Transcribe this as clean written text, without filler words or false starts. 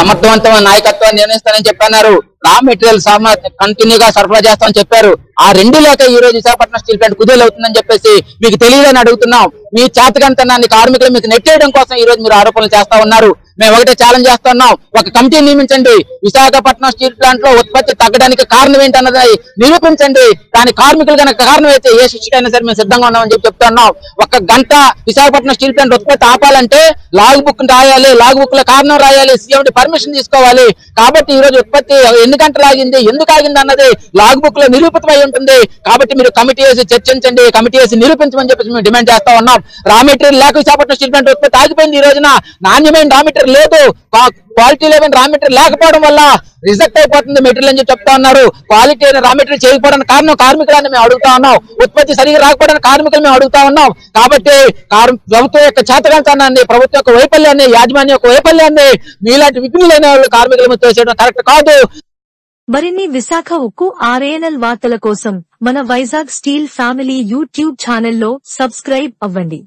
సమర్థవంతమైన నాయకత్వాన్ని నిర్ణయిస్తానని చెప్పన్నారు. Raw material కంటిన్యూగా సరఫరా చేస్తామని చెప్పారు. ఆ రెండు లేక ఈ రోజు విశాఖపట్నం స్టీల్ ప్లాంట్ కుదేలవుతుందని చెప్పేసి మీకు తెలియదని అడుగుతున్నాం. మీ చేతకంతనాన్ని కార్మికులు మీకు నెట్టేయడం కోసం ఈ రోజు మీరు ఆరోపణలు చేస్తా ఉన్నారు. మేము ఒకటే ఛాలెంజ్ చేస్తున్నాం, ఒక కమిటీ నియమించండి. విశాఖపట్నం స్టీల్ ప్లాంట్ లో ఉత్పత్తి తగ్గడానికి కారణం ఏంటన్నది నిరూపించండి. కానీ కార్మికులు కనుక కారణం అయితే ఏ శిక్షకైనా సరే మేము సిద్ధంగా ఉన్నామని చెప్తున్నాం. ఒక గంట విశాఖపట్నం స్టీల్ ప్లాంట్ ఉత్పత్తి ఆపాలంటే లాగ్ బుక్ రాయాలి, లాగ్ బుక్ లో కారణం రాయాలి, సీఎం పర్మిషన్ తీసుకోవాలి. కాబట్టి ఈ రోజు ఉత్పత్తి ఎన్ని గంటలు ఆగింది, ఎందుకు ఆగింది అన్నది లాగ్ బుక్ లో నిరూపితమై ఉంటుంది. కాబట్టి మీరు కమిటీ వేసి చర్చించండి, కమిటీ వేసి నిరూపించమని చెప్పేసి మేము డిమాండ్ చేస్తా ఉన్నాం. రా మెటీరియల్ లేక విశాఖపట్నం స్టీల్ ప్లాంట్ ఉత్పత్తి ఆగిపోయింది. ఈ రోజున నాణ్యమైన రా మెటీరియల్ లేదు, క్వాలిటీ లేని రా మెటీరియల్ లేకపోవడం వల్ల రిజెక్ట్ అయిపోతుంది మెటీరియల్ అని చెప్తా ఉన్నారు. క్వాలిటీ అయిన రా మెటీరియల్ చేయకపోవడానికి కారణం కార్మికులని మేము అడుగుతా ఉన్నాం. ఉత్పత్తి సరిగా రాకపోవడానికి కార్మికులు మేము అడుగుతా ఉన్నాం. కాబట్టి ప్రభుత్వం యొక్క చేతకంతనాన్ని, ప్రభుత్వం యొక్క వైఫల్యాన్ని, యాజమాన్యం యొక్క వైఫల్యాన్ని మీలాంటి విఘ్నులైన వాళ్ళు కార్మికుల మీద చేయడం కరెక్ట్ కాదు. మరిన్ని విశాఖ ఉక్కు RANL వార్తల కోసం మన వైజాగ్ స్టీల్ ఫ్యామిలీ యూట్యూబ్ ఛానల్లో సబ్స్క్రైబ్ అవ్వండి.